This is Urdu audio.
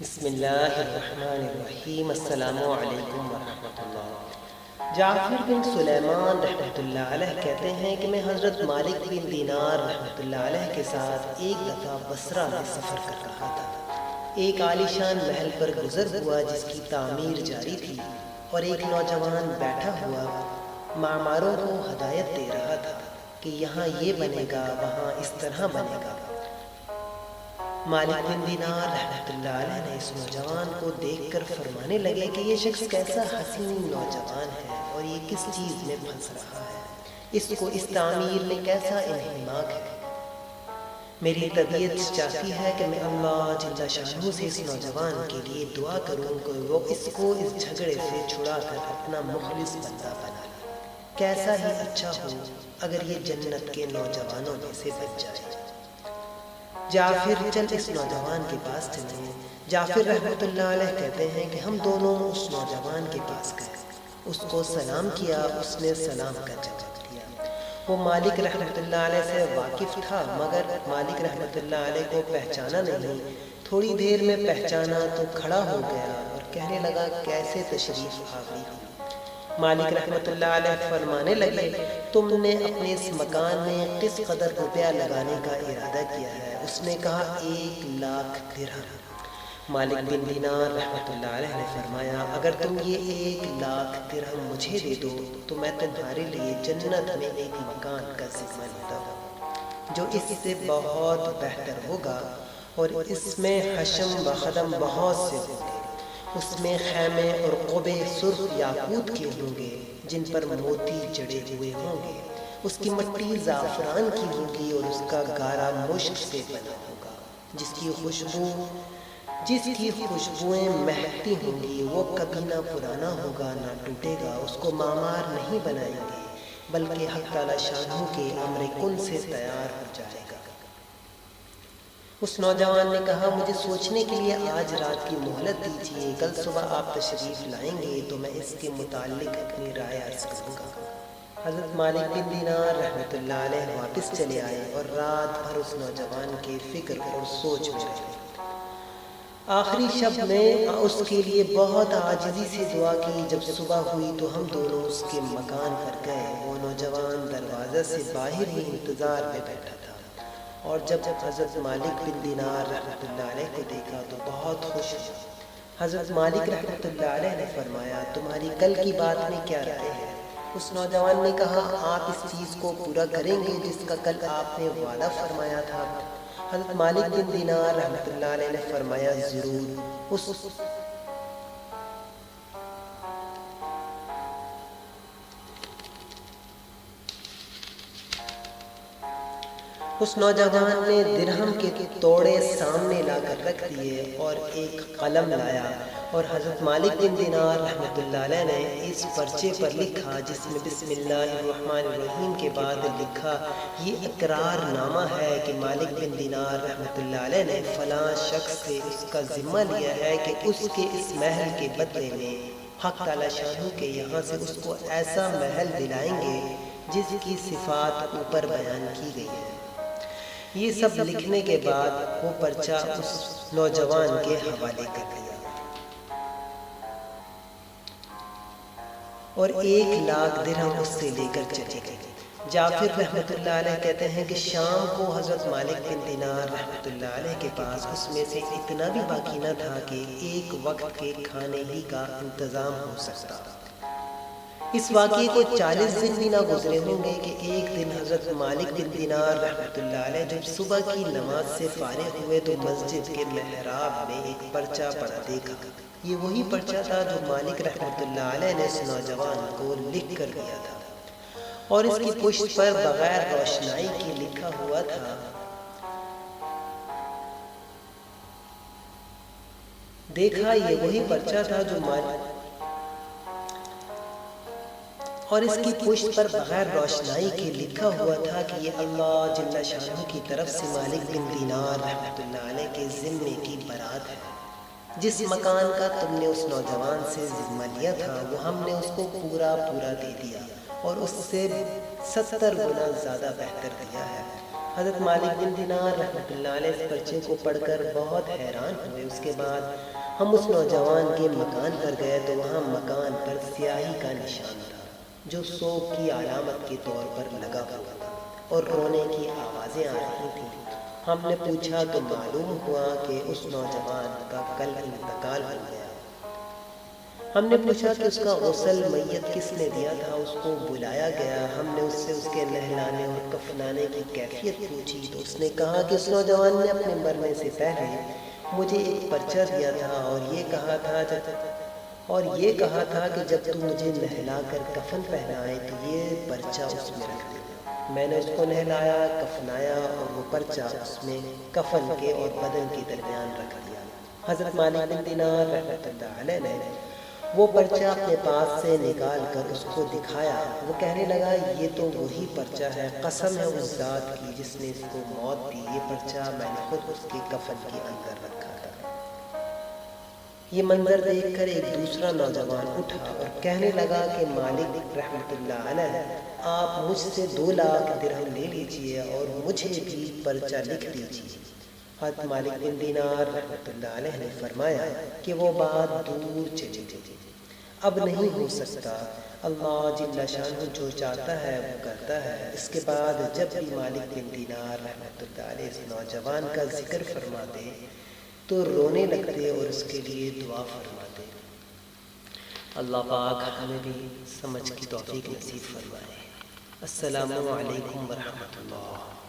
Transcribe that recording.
بسم اللہ الرحمن الرحیم۔ السلام علیکم ورحمۃ اللہ۔ جعفر بن سلیمان رحمۃ اللہ علیہ کہتے ہیں کہ میں حضرت مالک بن دینار رحمۃ اللہ علیہ کے ساتھ ایک دفعہ بصرہ میں سفر کر رہا تھا۔ ایک عالیشان محل پر گزر ہوا جس کی تعمیر جاری تھی، اور ایک نوجوان بیٹھا ہوا معماروں کو ہدایت دے رہا تھا کہ یہاں یہ بنے گا، وہاں اس طرح بنے گا۔ مالک بن دینار رحمۃ اللہ علیہ نے اس نوجوان کو دیکھ کر فرمانے لگے کہ یہ شخص کیسا حسین نوجوان ہے اور یہ کس چیز میں پھنس رہا ہے، اس کو اس تعمیر میں کیسا انہماک ہے۔ میری طبیعت چاہتی ہے کہ میں اللہ جل شانہ سے اس نوجوان کے لیے دعا کروں کہ وہ اس کو اس جھگڑے سے چھڑا کر اپنا مخلص بندہ بنا لے۔ کیسا ہی اچھا ہو اگر یہ جنت کے نوجوانوں میں سے بچ جائے۔ جعفر چل اس نوجوان کے پاس چلے۔ جعفر رحمۃ اللہ علیہ کہتے ہیں کہ ہم دونوں اس نوجوان کے پاس گئے، اس کو سلام کیا، اس نے سلام کا جواب دیا۔ وہ مالک رحمۃ اللہ علیہ سے واقف تھا، مگر مالک رحمۃ اللہ علیہ کو پہچانا نہیں۔ تھوڑی دیر میں پہچانا تو کھڑا ہو گیا اور کہنے لگا کیسے تشریف آوری ہو۔ مالک رحمۃ اللہ علیہ فرمانے لگے تم نے اپنے اس مکان میں کس قدر روپیہ لگانے کا ارادہ کیا ہے؟ اس نے کہا 1,00,000 درہم۔ مالک بن دینار رحمۃ اللہ علیہ نے فرمایا اگر تم یہ 1,00,000 درہم مجھے دے دو تو میں تمہارے لیے جنت میں ایک مکان کا ذمہ لیتا ہوں جو اس سے بہت بہتر ہوگا، اور اس میں حشم و خدم بہت سے ہوں گے۔ اس میں خیمے اور قبے سرخ یاقوت کے ہوں گے جن پر موتی جڑے ہوئے ہوں گے۔ اس کی مٹی زعفران کی ہوگی اور اس کا گارا مشک سے بنا ہوگا، جس کی خوشبوئیں مہکتی ہوں گی۔ وہ کبھی نہ پرانا ہوگا نہ ٹوٹے گا۔ اس کو معمار نہیں بنائیں گے بلکہ حق تعالی شانہ کے امر کن سے تیار ہو جائے گا۔ اس نوجوان نے کہا مجھے سوچنے کے لیے آج رات کی مہلت دیجیے، کل صبح آپ تشریف لائیں گے تو میں اس کے متعلق اپنی رائے عرض کروں گا۔ حضرت مالک بن دینار رحمۃ اللہ علیہ واپس چلے آئے اور رات بھر اس نوجوان کے فکر اور سوچ میں رہے۔ آخری شب میں اس کے لیے بہت عاجزی سے دعا کی۔ جب صبح ہوئی تو ہم دونوں اس کے مکان پر گئے۔ وہ نوجوان دروازے سے باہر ہی انتظار میں بیٹھا تھا، اور جب حضرت مالک بن دینار رحمۃ اللہ علیہ کو دیکھا تو بہت خوش ہوا۔ حضرت مالک رحمۃ اللہ علیہ نے فرمایا تمہاری کل کی بات میں کیا رائے ہے؟ اس نوجوان نے کہا آپ اس چیز کو پورا کریں گے جس کا کل آپ نے وعدہ فرمایا تھا؟ حضرت مالک بن دینار رحمۃ اللہ علیہ نے فرمایا ضرور۔ اس نوجوان نے درہم کے توڑے سامنے لا کر رکھ دیے اور ایک قلم لایا، اور حضرت مالک بن دینار رحمۃ اللہ علیہ نے اس پرچے پر لکھا جس میں بسم اللہ الرحمن الرحیم کے بعد لکھا یہ اقرار نامہ ہے کہ مالک بن دینار رحمۃ اللہ علیہ نے فلاں شخص سے اس کا ذمہ لیا ہے کہ اس کے اس محل کے بدلے میں حق تعالی شانہ کے یہاں سے اس کو ایسا محل دلائیں گے جس کی صفات اوپر بیان کی گئی ہے۔ یہ سب لکھنے کے بعد وہ پرچہ اس نوجوان کے حوالے کر دیا، اور 1,00,000 درہم اس سے لے کر چلے گئے۔ جعفر رحمۃ اللہ علیہ کہتے ہیں کہ شام کو حضرت مالک بن دینار رحمۃ اللہ علیہ کے پاس اس میں سے اتنا بھی باقی نہ تھا کہ ایک وقت کے کھانے ہی کا انتظام ہو سکتا۔ اس واقعے کو 40 دن بھی نہ گزرے ہوں گے کہ ایک دن حضرت مالک بن دینار رحمۃ اللہ علیہ جب صبح کی نماز سے فارغ ہوئے تو مسجد کے محراب میں ایک پرچہ پڑا دیکھا۔ یہ وہی پرچہ تھا جو مالک رحمۃ اللہ علیہ نے اس نوجوان کو لکھ کر دیا تھا، اور اس کی پشت پر بغیر روشنائی کے لکھا ہوا تھا دیکھا یہ وہی پرچہ تھا جو اور اس کی پشت پر بغیر روشنائی کے لکھا ہوا تھا کہ یہ اللہ جل شانہ کی طرف سے مالک بن دینار رحمۃ اللہ علیہ کے ذمے کی برات ہے۔ جس مکان کا تم نے اس نوجوان سے ذمہ لیا تھا وہ ہم نے اس کو پورا دے دیا، اور اس سے 70 گنا زیادہ بہتر دیا ہے۔ حضرت مالک بن دینار رحمۃ اللہ علیہ اس پرچے کو پڑھ کر بہت حیران ہوئے۔ اس کے بعد ہم اس نوجوان کے مکان پر گئے تو وہاں مکان پر سیاہی کا نشان تھا جو سوگ کی علامت کے طور پر لگا ہوا تھا اور رونے کی آوازیں آ رہی تھیں۔ ہم نے پوچھا تو معلوم ہوا کہ اس نوجوان کا کل انتقال ہو گیا۔ ہم نے پوچھا کہ اس کا غسل میت کس نے دیا تھا، اس کو بلایا گیا۔ ہم نے اس سے اس کے نہلانے اور کفنانے کی کیفیت پوچھی تو اس نے کہا کہ اس نوجوان نے اپنے مرنے سے پہلے مجھے ایک پرچہ دیا تھا اور یہ کہا تھا کہ جب تو مجھے نہلا کر کفن پہنائے تو یہ پرچہ اس میں رکھ دینا۔ میں نے اس کو نہلایا، کفنایا اور وہ پرچہ اس میں کفن کے اور بدن کے درمیان رکھ دیا۔ حضرت مالک بن دینار رحمۃ اللہ علیہ نے وہ پرچہ اپنے پاس سے نکال کر اس کو دکھایا۔ وہ کہنے لگا یہ تو وہی پرچہ ہے، قسم ہے اس ذات کی جس نے اس کو موت دی، یہ پرچہ میں نے خود اس کے کفن کے اندر رکھا تھا۔ یہ منظر دیکھ کر ایک دوسرا نوجوان اٹھا اور کہنے لگا کہ مالک رحمۃ اللہ علیہ آپ مجھ سے 2 لاکھ درہم لے لیجئے اور مجھے بھی پرچہ لکھ دیجئے۔ حضرت مالک بن دینار رحمۃ اللہ علیہ نے فرمایا کہ وہ بات دور چلی گئی، اب نہیں ہو سکتا، اللہ جل شانہ جو چاہتا ہے وہ کرتا ہے۔ اس کے بعد جب بھی مالک بن دینار رحمۃ اللہ علیہ اس نوجوان کا ذکر فرماتے تو رونے لگتے اور اس کے لیے دعا فرماتے۔ اللہ پاک ہمیں بھی سمجھ کی توفیق نصیب فرمائے۔ السلام علیکم ورحمۃ اللہ۔